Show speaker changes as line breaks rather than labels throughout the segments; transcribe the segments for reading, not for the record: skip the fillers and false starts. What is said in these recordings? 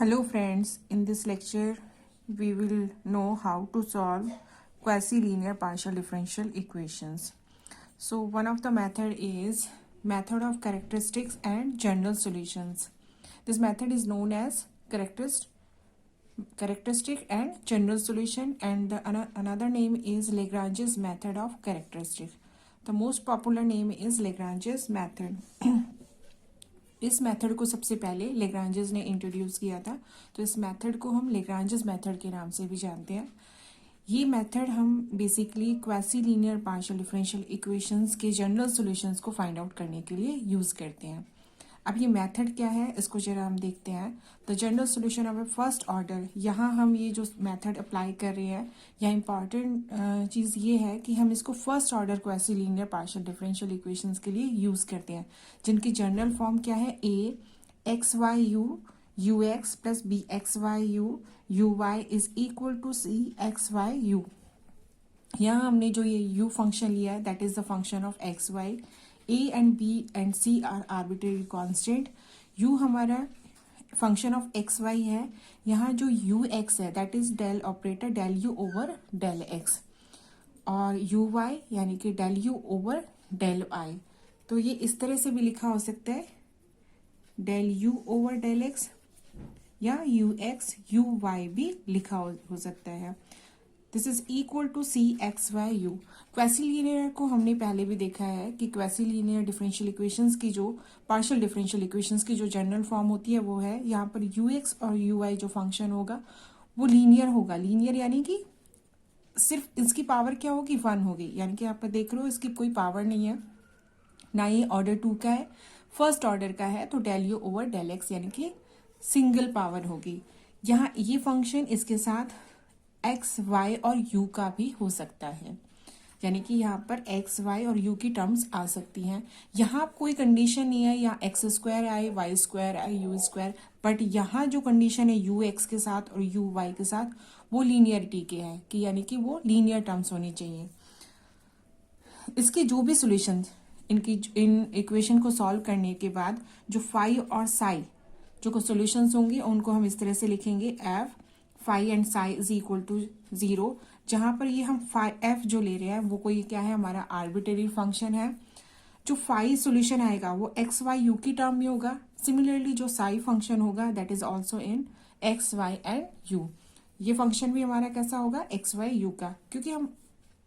Hello friends, in this lecture we will know how to solve quasi-linear partial differential equations. So one of the method is method of characteristics and general solutions. This method is known as characteristic and general solution, and another name is Lagrange's method of characteristic. The most popular name is Lagrange's method. इस method को सबसे पहले Lagrange's ने introduce किया था, तो इस method को हम लेग्रांजेस मेथड के नाम से भी जानते हैं. ये मेथड हम basically quasi linear partial differential equations के जनरल सॉल्यूशंस को फाइंड आउट करने के लिए यूज़ करते हैं. अब ये मेथड क्या है, इसको जरा हम देखते हैं. The general solution of A first order, यहाँ हम ये जो मेथड अप्लाई कर रहे हैं, यहाँ इंपॉर्टेंट चीज़ ये है कि हम इसको first order quasi linear partial differential equations के लिए यूज़ करते हैं, जिनकी जनरल फॉर्म क्या है, A X Y U U x plus B X Y U Y is equal to C x Y U. यहाँ हमने जो ये यू फंक्शन लिया है, that is the function of x Y. A and B and C are arbitrary constant. U हमारा function of x y है. यहाँ जो यू एक्स है that is del operator del you over del x, और u y यानी कि del you over del i. तो ये इस तरह से भी लिखा हो सकता है, del you over del x, या यू एक्स यू वाई भी लिखा हो सकता है. This is equal to C x Y u. Quasi linear को हमने पहले भी देखा है कि क्वासी लीनियर डिफरेंशियल इक्वेशंस की जो पार्शियल डिफरेंशियल इक्वेशंस की जो जनरल फॉर्म होती है वो है, यहाँ पर यू एक्स और यू वाई जो फंक्शन होगा वो लीनियर होगा. लीनियर यानी कि सिर्फ इसकी पावर क्या होगी, 1 होगी. यानी कि आप देख रहे हो इसकी कोई पावर नहीं है, ना ये ऑर्डर 2 का है, फर्स्ट ऑर्डर का है. तो del you over del x यानी कि सिंगल पावर होगी. यहाँ ये फंक्शन इसके साथ एक्स वाई और यू का भी हो सकता है, यानी कि यहाँ पर एक्स वाई और यू की टर्म्स आ सकती हैं. यहाँ कोई कंडीशन नहीं है, या एक्स स्क्वायर आए वाई स्क्वायर आए यू स्क्वायर, बट यहाँ जो कंडीशन है यू एक्स के साथ और यू वाई के साथ वो लीनियरिटी के है, कि यानी कि वो लीनियर टर्म्स होनी चाहिए. इसके जो भी सोल्यूशन इन इक्वेशन को सॉल्व करने के बाद जो फाई और साई जो सोल्यूशंस होंगे उनको हम इस तरह से लिखेंगे, f phi and psi is equal to 0. जहां पर ये हम फाई एफ जो ले रहे हैं वो कोई क्या है, हमारा आर्बिट्रेरी फंक्शन है. जो फाई सोल्यूशन आएगा वो एक्स वाई यू की टर्म में होगा. सिमिलरली जो साई फंक्शन होगा that is also in x y and u. ये फंक्शन भी हमारा कैसा होगा, एक्स वाई यू का, क्योंकि हम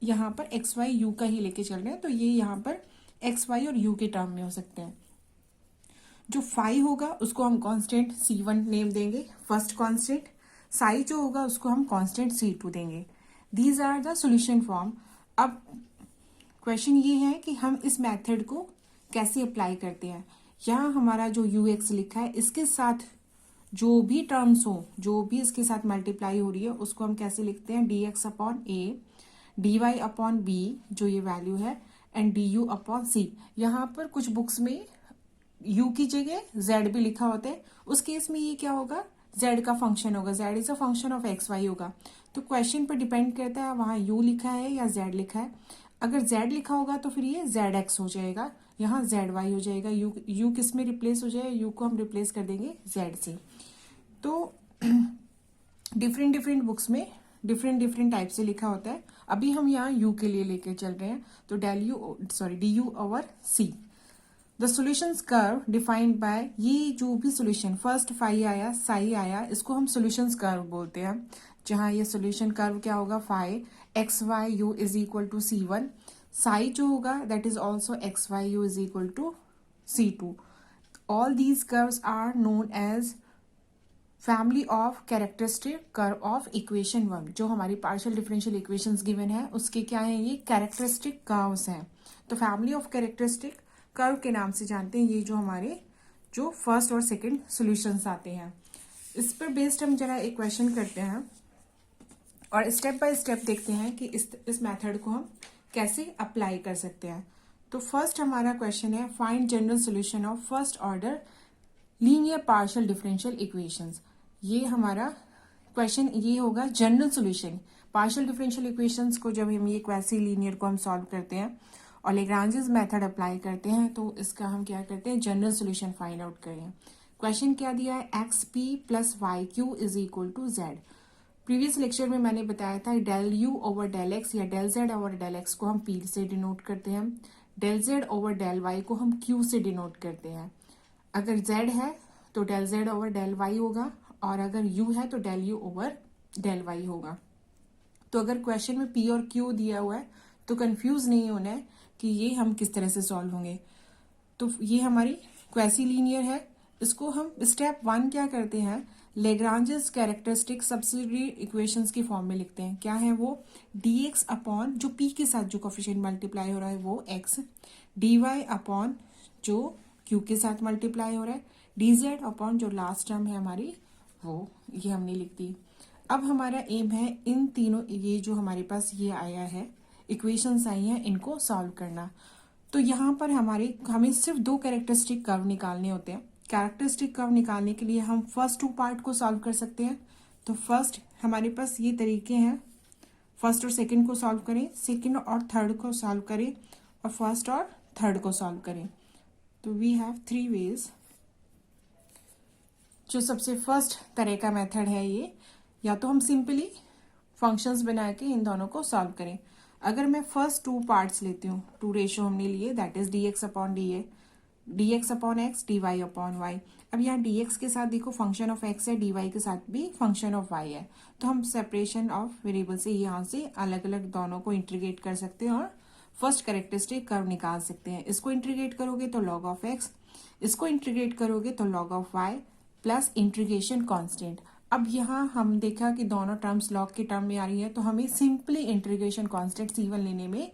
यहाँ पर एक्स वाई यू का ही लेके चल रहे हैं, तो ये यहाँ पर एक्स वाई और यू के टर्म में हो सकते हैं. जो फाई होगा उसको हम कॉन्स्टेंट C1 नेम देंगे, फर्स्ट कॉन्स्टेंट. साई जो होगा उसको हम कांस्टेंट C2 देंगे. These are the solution form. अब क्वेश्चन ये है कि हम इस मेथड को कैसे अप्लाई करते हैं. यहाँ हमारा जो यू एक्स लिखा है इसके साथ जो भी टर्म्स हो, जो भी इसके साथ मल्टीप्लाई हो रही है उसको हम कैसे लिखते हैं, डी एक्स अपॉन ए, डी वाई अपॉन बी जो ये वैल्यू है, एंड डी यू अपॉन सी. यहाँ पर कुछ बुक्स में यू की जगह जेड भी लिखा होता है. उस केस में ये क्या होगा, z का फंक्शन होगा, z is a function of x y होगा. तो क्वेश्चन पर डिपेंड करता है वहां u लिखा है या z लिखा है. अगर z लिखा होगा तो फिर ये zx हो जाएगा, यहाँ zy हो जाएगा. u किस में रिप्लेस हो जाएगा, u को हम रिप्लेस कर देंगे z से. तो डिफरेंट बुक्स में डिफरेंट टाइप से लिखा होता है. अभी हम यहाँ u के लिए लेके चल रहे हैं, तो d u over c. The solutions curve defined by, ये जो भी सोल्यूशन फर्स्ट फाई आया साई आया इसको हम सोल्यूशंस कर्व बोलते हैं. जहां ये सोल्यूशन कर्व क्या होगा, phi x Y u is equal to C1. Psi जो होगा that is also x Y u is equal to C2. All these curves are known as family of characteristic curve of equation 1. जो हमारी partial differential equations given है उसके क्या है, ये characteristic curves हैं. तो फैमिली ऑफ कैरेक्टरिस्टिक कर्व के नाम से जानते हैं ये जो हमारे जो फर्स्ट और सेकंड सॉल्यूशंस आते हैं. इस पर बेस्ड हम जरा एक क्वेश्चन करते हैं और स्टेप बाय स्टेप देखते हैं कि इस मेथड को हम कैसे अप्लाई कर सकते हैं. तो फर्स्ट हमारा क्वेश्चन है, find general solution of first order linear partial differential equations. ये हमारा क्वेश्चन ये होगा, general solution partial differential equations को जब हम ये क्वासी लीनियर को हम सॉल्व करते हैं और लेग्रांजेस मेथड अप्लाई करते हैं तो इसका हम क्या करते हैं, जनरल सॉल्यूशन फाइंड आउट करें. क्वेश्चन क्या दिया है, X P plus Y Q is equal to Z. Previous lecture में मैंने बताया था del you over del x या del Z over del X को हम पी से डिनोट करते हैं, del Z over del Y को हम क्यू से डिनोट करते हैं। अगर जेड है तो del Z over del y होगा, और अगर यू है तो del you over del y होगा। तो अगर क्वेश्चन में पी और क्यू दिया हुआ है तो कंफ्यूज नहीं होना है कि ये हम किस तरह से सॉल्व होंगे। तो ये हमारी क्वेसी लीनियर है। इसको हम स्टेप 1 क्या करते हैं, लेग्रांजेस कैरेक्टरिस्टिक सब्सिडियरी इक्वेशंस की फॉर्म में लिखते हैं। क्या है वो, dx अपॉन जो p के साथ जो कोफिशिएंट मल्टीप्लाई हो रहा है वो x, dy अपॉन जो q के साथ मल्टीप्लाई हो रहा है, dz अपॉन जो लास्ट टर्म है हमारी वो, ये हमने लिख दी। अब हमारा एम है इन तीनों, ये जो हमारे पास ये आया है इक्वेशंस आई हैं, इनको सॉल्व करना। तो यहाँ पर हमें सिर्फ 2 कैरेक्टरिस्टिक कर्व निकालने होते हैं। कैरेक्टरिस्टिक कर्व निकालने के लिए हम फर्स्ट 2 पार्ट को सॉल्व कर सकते हैं। तो फर्स्ट हमारे पास ये तरीके हैं, फर्स्ट और सेकंड को सॉल्व करें, सेकंड और थर्ड को सॉल्व करें, और फर्स्ट और थर्ड को सॉल्व करें। तो वी हैव 3 वेज। जो सबसे फर्स्ट तरह का मेथड है ये, या तो हम सिंपली फंक्शंस बना के इन दोनों को सॉल्व करें। अगर मैं फर्स्ट 2 पार्ट्स लेती हूँ, 2 रेशियो हमने लिए, that is dx upon dx upon x, dy upon y. अब यहाँ dx के साथ देखो फंक्शन ऑफ x है, dy के साथ भी फंक्शन ऑफ y है। तो हम सेपरेशन ऑफ वेरिएबल से यहाँ से अलग अलग दोनों को इंटीग्रेट कर सकते हैं और फर्स्ट कैरेक्टरिस्टिक कर्व निकाल सकते हैं। इसको इंटीग्रेट करोगे तो log ऑफ x, इसको इंटीग्रेट करोगे तो log of y plus integration constant. अब यहाँ हम देखा कि दोनों टर्म्स लॉग के टर्म में आ रही है, तो हमें सिंपली इंटीग्रेशन कांस्टेंट C1 लेने में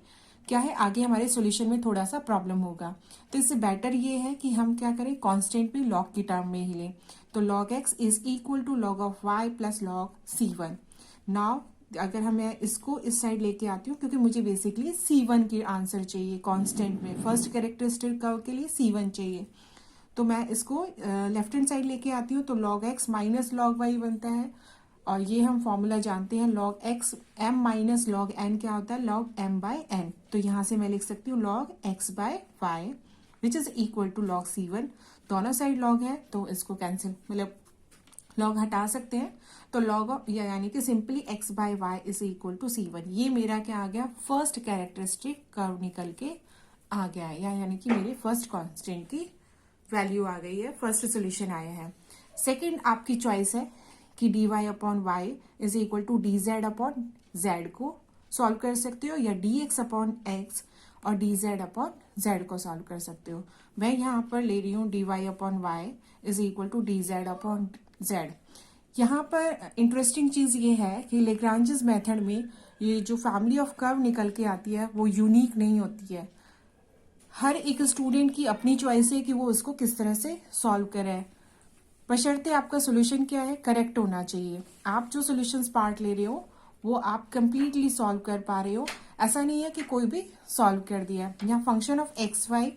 क्या है, आगे हमारे सॉल्यूशन में थोड़ा सा प्रॉब्लम होगा। तो इससे बेटर ये है कि हम क्या करें, कांस्टेंट भी लॉग की टर्म में ही लें। तो log x is equal to log of y plus log C1। Now अगर मैं इसको इस साइड लेके आती हूँ, क्योंकि मुझे बेसिकली C1 की आंसर चाहिए कांस्टेंट में, फर्स्ट कैरेक्टरिस्टिक कर्व के लिए C1 चाहिए। तो मैं इसको लेफ्ट हैंड साइड लेके आती हूँ, तो log x minus log y बनता है, और ये हम फॉर्मूला जानते हैं log x m minus log n क्या होता है, log m बाय n। तो यहाँ से मैं लिख सकती हूँ log x by y which is equal to log C1। दोनों साइड log है तो इसको कैंसिल, मतलब log हटा सकते हैं। तो log यानी कि simply x by y is equal to C1। ये मेरा क्या आ गया, फर्स्ट कैरेक्टरिस्टिक कर्व निकल के आ गया है, यानी कि मेरे फर्स्ट कॉन्स्टेंट की वैल्यू आ गई है, फर्स्ट सोल्यूशन आया है। सेकंड आपकी चॉइस है कि dy upon y is equal to dz upon z को सॉल्व कर सकते हो, या dx अपॉन x और dz अपॉन z को सॉल्व कर सकते हो। मैं यहाँ पर ले रही हूँ dy upon y is equal to dz upon z। यहाँ पर इंटरेस्टिंग चीज ये है कि लेग्रांजेस मेथड में ये जो फैमिली ऑफ कर्व निकल के आती है वो यूनिक नहीं होती है। हर एक स्टूडेंट की अपनी चॉइस है कि वो उसको किस तरह से सॉल्व करे, बशर्ते आपका सोल्यूशन क्या है, करेक्ट होना चाहिए। आप जो सोल्यूशंस पार्ट ले रहे हो वो आप कंप्लीटली सॉल्व कर पा रहे हो, ऐसा नहीं है कि कोई भी सॉल्व कर दिया। यहाँ function of x y,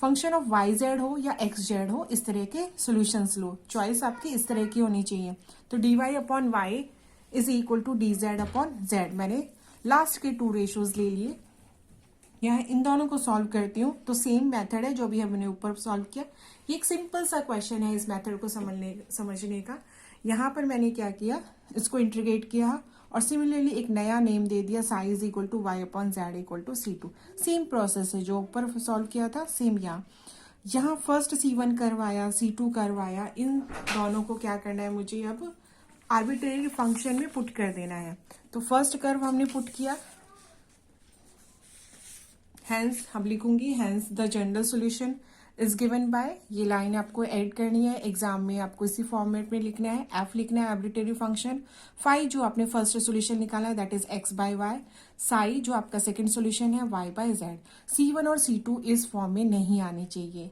function of y z हो या एक्स जेड हो, इस तरह के सोल्यूशंस लो, चॉइस आपकी इस तरह की होनी चाहिए। तो dy upon y is equal to dz upon z। मैंने लास्ट के 2 रेशियोज ले लिए, यहाँ इन दोनों को सॉल्व करती हूँ तो सेम मेथड है जो भी हमने ऊपर सॉल्व किया। ये एक सिंपल सा क्वेश्चन है इस मेथड को समझने का। यहाँ पर मैंने क्या किया, इसको इंटीग्रेट किया और सिमिलरली एक नया नेम दे दिया, psi is equal to y upon z equal to C2। Same process है जो ऊपर सॉल्व किया था, सेम यहाँ फर्स्ट C1 करवाया, C2 करवाया, इन दोनों को क्या करना है, मुझे अब आर्बिट्रेरी फंक्शन में पुट कर देना है। तो फर्स्ट कर्व हमने पुट किया, हैंस हम लिखूंगी hence the general solution is given by, ये लाइन आपको ऐड करनी है, एग्जाम में आपको इसी फॉर्मेट में लिखना है। एफ लिखना है आर्बिट्रेरी फंक्शन, फाई जो आपने फर्स्ट सॉल्यूशन निकाला है that is x by y, psi जो आपका सेकंड सॉल्यूशन है वाई बाय जेड। C1 और C2 इस फॉर्म में नहीं आने चाहिए।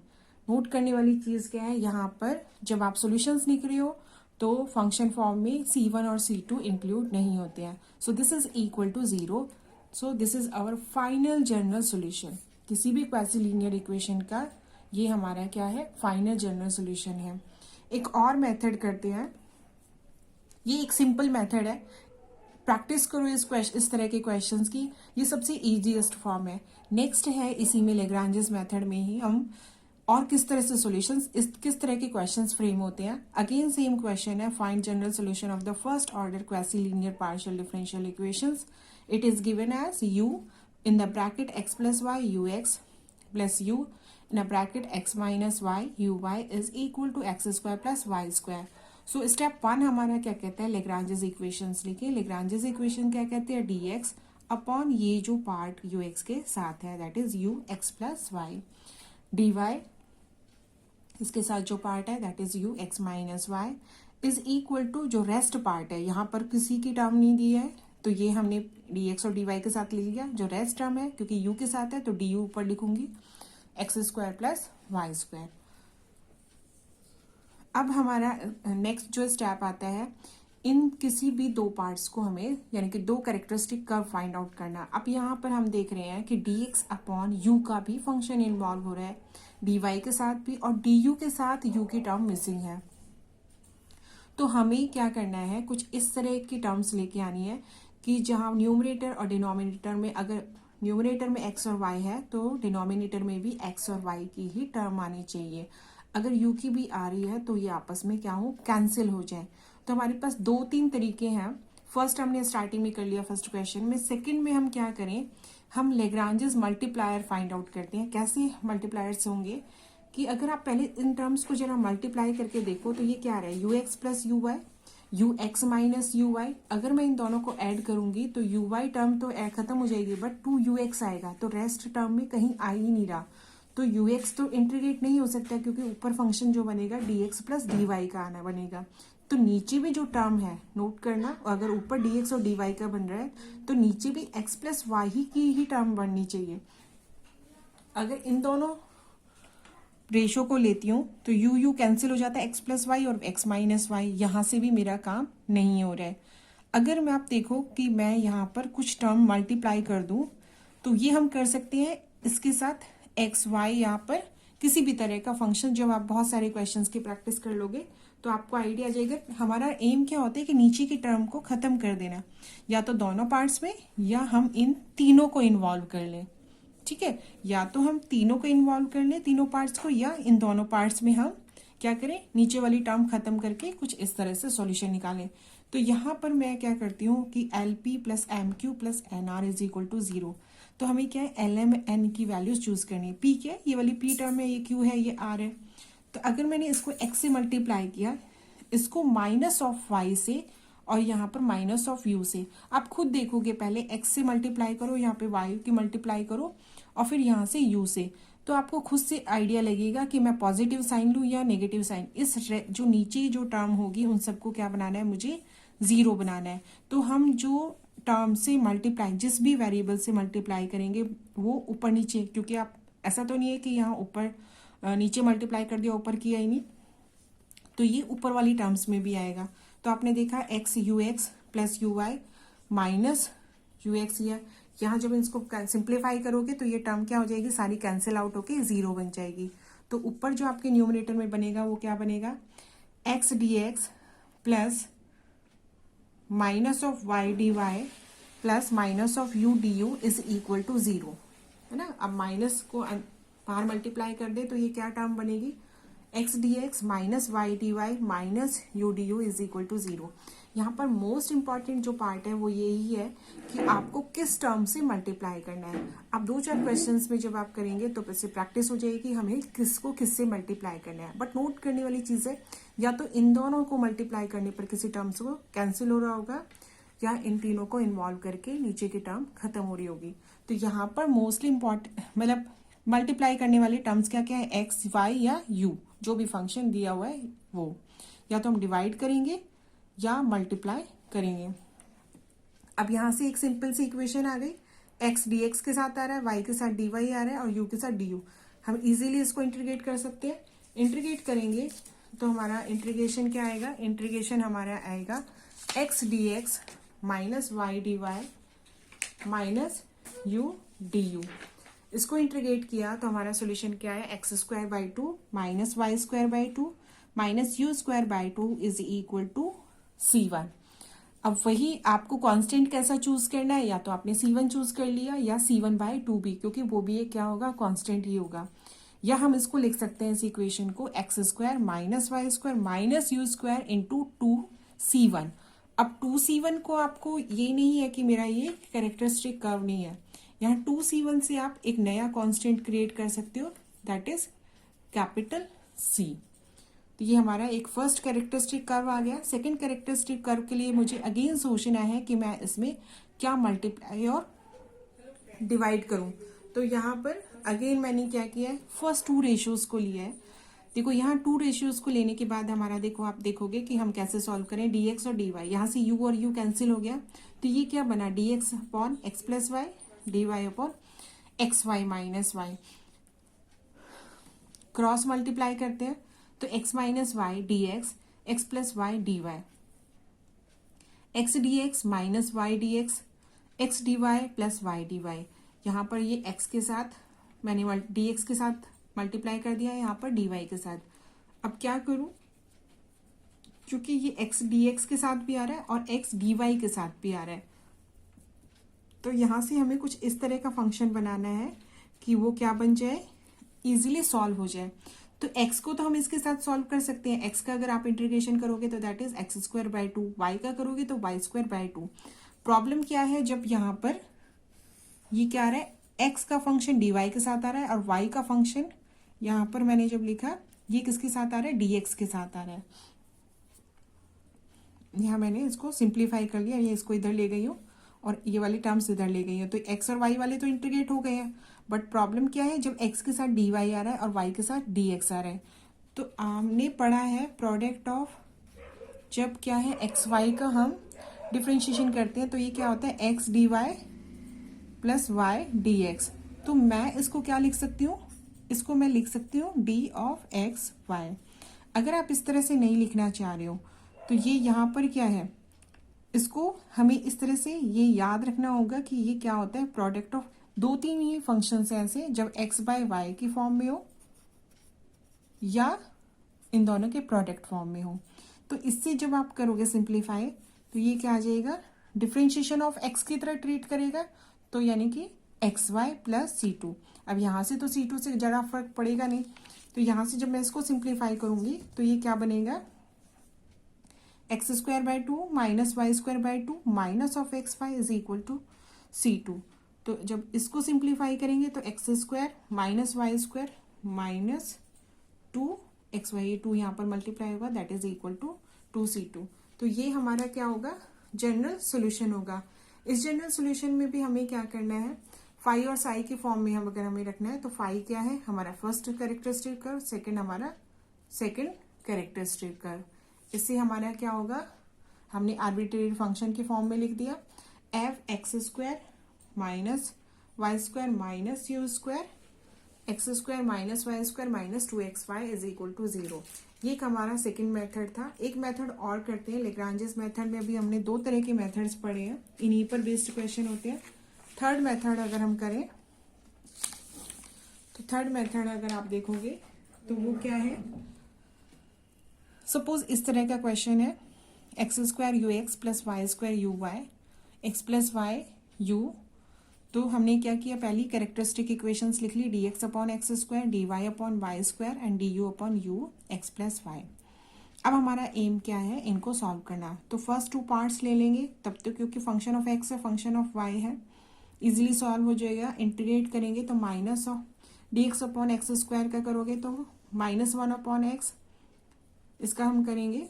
नोट करने वाली चीज क्या है, यहाँ पर जब आप सॉल्यूशंस लिख रहे हो तो फंक्शन फॉर्म में C1 और C2 इंक्लूड नहीं होते हैं। So this is equal to 0। So this is our final general solution. किसी भी क्वासी लीनियर इक्वेशन का ये हमारा क्या है, फाइनल जनरल सॉल्यूशन है। एक और मेथड करते हैं, ये एक सिंपल मेथड है, प्रैक्टिस करो इस तरह के क्वेश्चंस की, ये सबसे इजीएस्ट फॉर्म है। नेक्स्ट है इसी में लेग्रांजेस मेथड में ही हम और किस तरह से सॉल्यूशंस, किस तरह के क्वेश्चंस फ्रेम होते हैं। अगेन सेम क्वेश्चन है, find general solution of the first order quasi linear partial differential equations. It is given as u in the bracket x plus y ux plus u in a bracket x minus y uy is equal to x square plus y square। So step 1 हमारा क्या कहता है, Lagrange's equations लिखे। Lagrange's equation क्या कहते हैं, dx upon ये जो पार्ट ux के साथ है that is ux plus y, dy इसके साथ जो पार्ट है that is u x minus y is equal to जो रेस्ट पार्ट है, यहाँ पर किसी की टर्म नहीं दी है तो ये हमने dx और dy के साथ ले लिया। जो रेस्ट टर्म है क्योंकि u के साथ है तो du ऊपर लिखूंगी, x square plus Y square. अब हमारा नेक्स्ट जो स्टेप आता है, इन किसी भी दो पार्ट्स को हमें यानी कि दो कैरेक्टरिस्टिक कर्व फाइंड आउट करना। अब यहाँ पर हम देख रहे हैं कि dx अपॉन u का भी फंक्शन इन्वॉल्व हो रहा है, dy के साथ भी, और du के साथ u की टर्म मिसिंग है। तो हमें क्या करना है, कुछ इस तरह की टर्म्स लेके आनी है कि जहाँ न्यूमरेटर और डिनोमिनेटर में, अगर न्यूमरेटर में x और y है तो डिनोमिनेटर में भी x और y की ही टर्म आनी चाहिए। अगर u की भी आ रही है तो ये आपस में क्या हो, कैंसिल हो जाए। तो हमारे पास 2-3 तरीके हैं। फर्स्ट हमने स्टार्टिंग में कर लिया फर्स्ट क्वेश्चन में। सेकंड में हम क्या करें, हम लेग्रांजेस मल्टीप्लायर फाइंड आउट करते हैं। कैसे मल्टीप्लायर्स होंगे कि अगर आप पहले इन टर्म्स को जरा मल्टीप्लाई करके देखो तो ये क्या आ रहा है, ux plus u y, u x minus u y. अगर मैं इन दोनों को ऐड करूंगी तो यू वाई टर्म तो खत्म हो जाएगी बट 2ux आएगा, तो रेस्ट टर्म में कहीं आ ही नहीं रहा। तो ux तो इंटीग्रेट नहीं हो सकता क्योंकि ऊपर फंक्शन जो बनेगा dx प्लस dy का आना बनेगा। तो नीचे भी जो टर्म है नोट करना, अगर ऊपर dx और dy का बन रहा है तो नीचे भी x प्लस वाई की ही टर्म बननी चाहिए। अगर इन दोनों रेशो को लेती हूँ तो यू कैंसिल हो जाता है, x प्लस वाई और x माइनस वाई, यहाँ से भी मेरा काम नहीं हो रहा है। अगर मैं आप देखो कि मैं यहाँ पर कुछ टर्म मल्टीप्लाई कर दूँ तो ये हम कर सकते हैं इसके साथ एक्स वाई, यहाँ पर किसी भी तरह का फंक्शन। जब आप बहुत सारे क्वेश्चंस की प्रैक्टिस कर लोगे तो आपको आइडिया आ जाएगा। हमारा एम क्या होता है कि नीचे की टर्म को खत्म कर देना, या तो दोनों पार्ट्स में या हम इन तीनों को इन्वॉल्व कर लें। ठीक है, या तो हम तीनों को इन्वॉल्व कर लें, तीनों पार्ट्स को, या इन दोनों पार्ट्स में हम क्या करें, नीचे वाली टर्म खत्म करके कुछ इस तरह से सॉल्यूशन निकालें। तो यहाँ पर मैं क्या करती हूँ कि l p plus m q plus n r is equal to 0। तो हमें क्या है, एल एम एन की वैल्यूज चूज करनी है। पी क्या है, ये वाली पी टर्म है, ये क्यू है, ये आर है। तो अगर मैंने इसको एक्स से मल्टीप्लाई किया, इसको माइनस ऑफ वाई से और यहाँ पर माइनस ऑफ यू से, आप खुद देखोगे पहले एक्स से मल्टीप्लाई करो, यहाँ पे वाई की मल्टीप्लाई करो और फिर यहाँ से यू से, तो आपको खुद से आइडिया लगेगा कि मैं पॉजिटिव साइन लूँ या नेगेटिव साइन। इस जो नीचे जो टर्म होगी उन सबको क्या बनाना है, मुझे 0 बनाना है। तो हम जो टर्म से मल्टीप्लाई, जिस भी वेरिएबल से मल्टीप्लाई करेंगे वो ऊपर नीचे, क्योंकि आप ऐसा तो नहीं है कि यहाँ ऊपर नीचे मल्टीप्लाई कर दिया ऊपर किया ही नहीं, तो ये ऊपर वाली टर्म्स में भी आएगा। तो आपने देखा x u x plus u y minus u x, यहाँ जब इसको सिंप्लीफाई करोगे तो ये टर्म क्या हो जाएगी, सारी कैंसिल आउट होके 0 बन जाएगी। तो ऊपर जो आपके न्यूमरेटर में बनेगा वो क्या बनेगा, x d x plus minus of y d y plus minus of u d u is equal to 0, है ना। अब माइनस को बाहर मल्टीप्लाई कर दे तो ये क्या टर्म बनेगी, x d x minus y d y minus u d u is equal to 0। यहाँ पर मोस्ट इंपॉर्टेंट जो पार्ट है वो यही है कि आपको किस टर्म से मल्टीप्लाई करना है। अब 2-4 क्वेश्चंस में जब आप करेंगे तो इससे प्रैक्टिस हो जाएगी हमें किसको किससे मल्टीप्लाई करना है। बट नोट करने वाली चीज़ है, या तो इन दोनों को मल्टीप्लाई करने पर किसी टर्म्स को कैंसिल हो रहा होगा, या इन तीनों को इन्वॉल्व करके नीचे की टर्म खत्म हो रही होगी। तो यहाँ पर मोस्टली इंपॉर्टेंट मतलब मल्टीप्लाई करने वाले टर्म्स क्या क्या है, एक्स वाई या यू, जो भी फंक्शन दिया हुआ है वो, या तो हम डिवाइड करेंगे या मल्टीप्लाई करेंगे। अब यहाँ से एक सिंपल सी इक्वेशन आ गई, एक्स डी एक्स के साथ आ रहा है, वाई के साथ डी वाई आ रहा है और यू के साथ डी यू। हम इजीली इसको इंटीग्रेट कर सकते हैं। इंटीग्रेट करेंगे तो हमारा इंटीग्रेशन क्या आएगा, इंटीग्रेशन हमारा आएगा x d x minus y d y minus u d u. इसको इंटीग्रेट किया तो हमारा सोल्यूशन क्या है, x square by 2 minus Y square by 2 minus u square by 2 is equal to C1। अब वही आपको कांस्टेंट कैसा चूज करना है, या तो आपने C1 चूज कर लिया या C1 बाई 2 भी, क्योंकि वो भी एक क्या होगा, कांस्टेंट ही होगा। या हम इसको लिख सकते हैं इस इक्वेशन को x square minus Y square minus u square into 2c1। अब 2c1 को आपको ये नहीं है कि मेरा ये कैरेक्टरिस्टिक कर्व नहीं है, यहाँ 2c1 से आप एक नया कांस्टेंट क्रिएट कर सकते हो, दैट इज कैपिटल C। तो ये हमारा एक फर्स्ट कैरेक्टरिस्टिक कर्व आ गया। सेकंड कैरेक्टरिस्टिक कर्व के लिए मुझे अगेन सोचना है कि मैं इसमें क्या मल्टीप्लाई और डिवाइड करूं। तो यहाँ पर अगेन मैंने क्या किया है, फर्स्ट टू रेशियोज को लिया है। देखो यहाँ टू रेशियोज को लेने के बाद हमारा देखो आप देखोगे कि हम कैसे सॉल्व करें, dx और dy, यहाँ से u और u कैंसिल हो गया, तो ये क्या बना, dx upon x plus y, dy upon x y minus y. Cross multiply करते हैं तो x minus y d x, x plus y d y, x d x minus y d x, x d y plus y d y. यहाँ पर ये x के साथ मैंने D x के साथ मल्टीप्लाई कर दिया है, यहाँ पर डी वाई के साथ। अब क्या करूं, क्योंकि ये x डी एक्स के साथ भी आ रहा है और x डी वाई के साथ भी आ रहा है, तो यहाँ से हमें कुछ इस तरह का फंक्शन बनाना है कि वो क्या बन जाए, इजीली सॉल्व हो जाए। तो x को तो हम इसके साथ सॉल्व कर सकते हैं, x का अगर आप इंटीग्रेशन करोगे तो that is x square by 2, y का करोगे तो वाई स्क्वायर बाई 2। प्रॉब्लम क्या है, जब यहाँ पर ये क्या आ रहा है, x का फंक्शन dy के साथ आ रहा है और y का फंक्शन यहाँ पर मैंने जब लिखा ये किसके साथ आ रहा है, dx के साथ आ रहा है। यहाँ मैंने इसको सिंप्लीफाई कर लिया, ये इसको इधर ले गई हूँ और ये वाली टर्म्स इधर ले गई हूँ, तो x और y वाले तो इंटीग्रेट हो गए हैं। बट प्रॉब्लम क्या है, जब x के साथ dy आ रहा है और y के साथ dx आ रहा है, तो हमने पढ़ा है प्रोडक्ट ऑफ, जब क्या है एक्स वाई का हम डिफ्रेंशिएशन करते हैं तो ये क्या होता है, x d y plus y d x. तो मैं इसको क्या लिख सकती हूँ, इसको मैं लिख सकती हूँ डी ऑफ एक्स वाई। अगर आप इस तरह से नहीं लिखना चाह रहे हो तो ये यहाँ पर क्या है, इसको हमें इस तरह से ये याद रखना होगा कि ये क्या होता है, प्रोडक्ट ऑफ दो तीन ही फंक्शंस हैं ऐसे, जब एक्स बाय वाई की फॉर्म में हो या इन दोनों के प्रोडक्ट फॉर्म में हो। तो इससे जब आप करोगे सिंप्लीफाई तो ये क्या आ जाएगा, डिफ्रेंशिएशन ऑफ एक्स की तरह ट्रीट करेगा, तो यानी कि एक्स वाई प्लस C2। अब यहाँ से तो C2 से जरा फर्क पड़ेगा नहीं, तो यहाँ से जब मैं इसको सिंप्लीफाई करूंगी तो ये क्या बनेगा, x square by 2 minus Y square by 2 minus of x y is equal to C2। तो जब इसको सिंप्लीफाई करेंगे तो x square minus Y square minus 2 x y, 2 यहाँ पर मल्टीप्लाई होगा, that is equal to 2C2। तो ये हमारा क्या होगा, जनरल सोल्यूशन होगा। इस जनरल सोल्यूशन में भी हमें क्या करना है, फाई और साई के फॉर्म में हम अगर हमें रखना है तो फाई क्या है हमारा फर्स्ट कैरेक्टरिस्टिक कर्व, सेकंड हमारा सेकंड कैरेक्टरिस्टिक कर्व। इससे हमारा क्या होगा, हमने आर्बिट्रेरी फंक्शन के फॉर्म में लिख दिया, f x square minus Y square minus u square x square minus Y square minus 2xy is equal to 0। ये एक हमारा सेकंड मेथड था। एक मेथड और करते हैं, लेग्रांजेस मेथड में भी हमने दो तरह के मेथड्स पढ़े हैं, इन्हीं पर बेस्ड क्वेश्चन होते हैं। थर्ड मेथड अगर हम करें तो थर्ड मेथड अगर आप देखोगे तो वो क्या है, सपोज इस तरह का क्वेश्चन है, x square U x plus Y square U Y x plus Y U. तो हमने क्या किया, पहली कैरेक्टरिस्टिक इक्वेशंस लिख ली, D X upon X square, D Y upon Y square and D you upon U x plus Y. अब हमारा M क्या है, इनको सॉल्व करना। तो फर्स्ट टू पार्ट्स ले लेंगे, तब तो क्योंकि फंक्शन ऑफ एक्स है फंक्शन ऑफ वाई है, इजीली सॉल्व हो जाएगा। इंटीग्रेट करेंगे तो minus of D X upon X square का करोगे तो -1 अपॉन एक्स, इसका हम करेंगे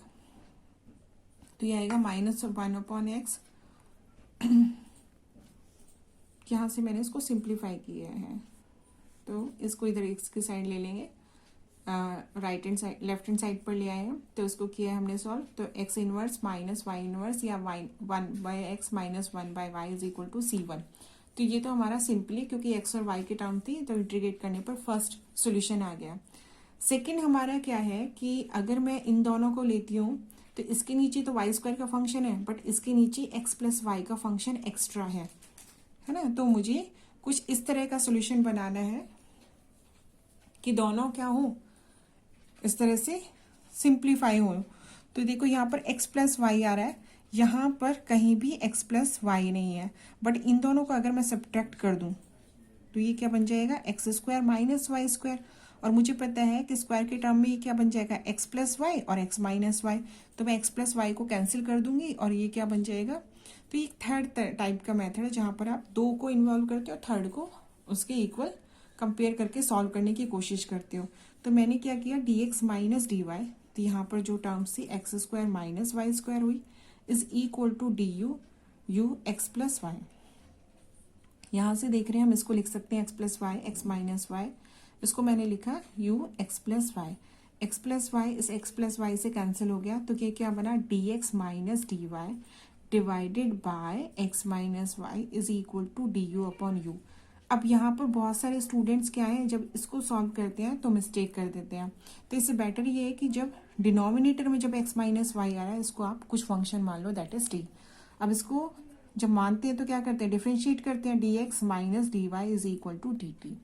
तो ये आएगा -1 अपॉन एक्स। यहाँ से मैंने इसको सिंप्लीफाई किया है, तो इसको इधर एक्स की साइड ले लेंगे, right hand side left hand side पर ले आए हैं, तो इसको किया है हमने सॉल्व। तो X inverse minus Y inverse या Y 1 by X minus 1 by Y is equal to C1। तो ये तो हमारा सिंपली क्योंकि एक्स और वाई की टर्म थी तो इंटीग्रेट करने पर फर्स्ट सोल्यूशन आ गया। सेकेंड हमारा क्या है कि अगर मैं इन दोनों को लेती हूँ तो इसके नीचे तो वाई स्क्वायर का फंक्शन है, बट इसके नीचे एक्स प्लस वाई का फंक्शन एक्स्ट्रा है ना। तो मुझे कुछ इस तरह का सॉल्यूशन बनाना है कि दोनों क्या हो, इस तरह से सिंप्लीफाई हो। तो देखो यहाँ पर x प्लस वाई आ रहा है, यहाँ पर कहीं भी x प्लस वाई नहीं है, बट इन दोनों को अगर मैं सब्ट्रैक्ट कर दूं तो ये क्या बन जाएगा, x square minus Y square. और मुझे पता है कि स्क्वायर के टर्म में ये क्या बन जाएगा, एक्स प्लस वाई और एक्स माइनस वाई, तो मैं एक्स प्लस वाई को कैंसिल कर दूंगी और ये क्या बन जाएगा। तो ये थर्ड टाइप का मेथड है जहाँ पर आप दो को इन्वॉल्व करते हो, थर्ड को उसके इक्वल कंपेयर करके सॉल्व करने की कोशिश करते हो। तो मैंने क्या किया, D x minus D Y, तो यहाँ पर जो टर्म्स थी X square minus Y square हुई, is equal to D U U x plus Y. यहाँ से देख रहे हैं हम इसको लिख सकते हैं x plus y x minus y, इसको मैंने लिखा u x plus y. X plus y इस एक्स प्लस वाई से कैंसिल हो गया, तो ये क्या बना, d x minus D y divided by x minus y is equal to D you upon u. अब यहाँ पर बहुत सारे स्टूडेंट्स क्या हैं, जब इसको सॉल्व करते हैं तो मिस्टेक कर देते हैं। तो इससे बेटर ये है कि जब डिनोमिनेटर में जब एक्स माइनस वाई आ रहा है, इसको आप कुछ फंक्शन मान लो, दैट इज टी। अब इसको जब मानते हैं तो क्या करते हैं, डिफरेंशिएट करते हैं, d x minus D y is equal to d t.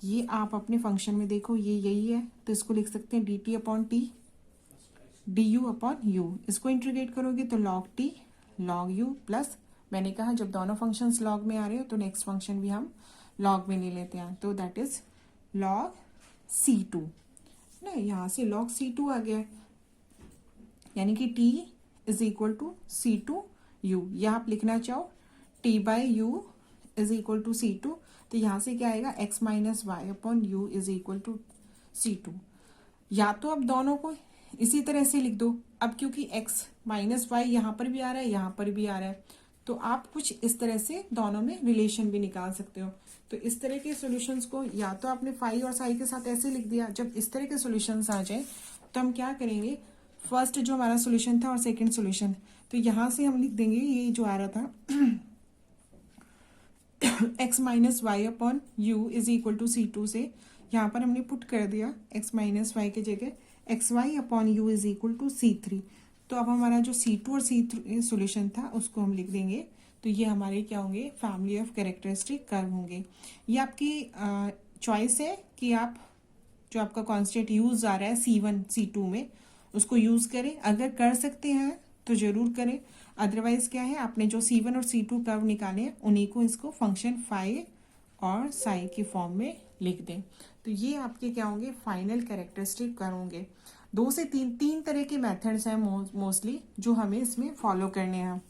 ये आप अपने फंक्शन में देखो, ये यही है, तो इसको लिख सकते हैं D T upon T D you upon you. इसको इंटीग्रेट करोगे तो log T log you plus, मैंने कहा जब दोनों फंक्शंस लॉग में आ रहे हो तो नेक्स्ट फंक्शन भी हम लॉग में ले लेते हैं, तो that is log c two ना, यहाँ से लॉग सी टू आ गया, यानी कि t is equal to c two u, या आप लिखना चाहो t by u is equal to c two, तो यहाँ से क्या आएगा, x minus y upon u is equal to c two. या तो अब दोनों को इसी तरह से लिख दो, अब क्योंकि एक्स माइनस वाई यहाँ पर भी आ रहा है यहाँ पर भी आ रहा है, तो आप कुछ इस तरह से दोनों में रिलेशन भी निकाल सकते हो। तो इस तरह के सॉल्यूशंस को या तो आपने फाई और साई के साथ ऐसे लिख दिया, जब इस तरह के सॉल्यूशंस आ जाए तो हम क्या करेंगे, फर्स्ट जो हमारा सॉल्यूशन था और सेकंड सॉल्यूशन, तो यहाँ से हम लिख देंगे ये जो आ रहा था x minus y upon u is equal to c two, से यहाँ पर हमने पुट कर दिया एक्स माइनस वाई की जगह x y upon u is equal to c three. तो अब हमारा जो सी टू और सी थ्री सोल्यूशन था उसको हम लिख देंगे, तो ये हमारे क्या होंगे, फैमिली ऑफ कैरेक्टरिस्टिक कर्व होंगे। ये आपकी चॉइस है कि आप जो आपका कॉन्स्टेंट यूज आ रहा है C1 C2 में उसको यूज करें, अगर कर सकते हैं तो जरूर करें, अदरवाइज क्या है, आपने जो C1 और C2 कर्व निकाले हैं उन्हीं को इसको फंक्शन फाई और साई की फॉर्म में लिख दें। तो ये आपके क्या होंगे, फाइनल कैरेक्टरिस्टिक कर्व होंगे। 2 से 3 तरह के मेथड्स हैं मोस्टली जो हमें इसमें फॉलो करने हैं।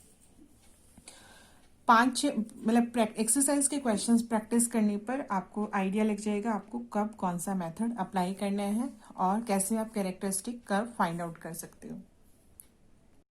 5 मतलब एक्सरसाइज के क्वेश्चंस प्रैक्टिस करने पर आपको आइडिया लग जाएगा आपको कब कौन सा मेथड अप्लाई करना है और कैसे आप कैरेक्टरिस्टिक कर्व फाइंड आउट कर सकते हो।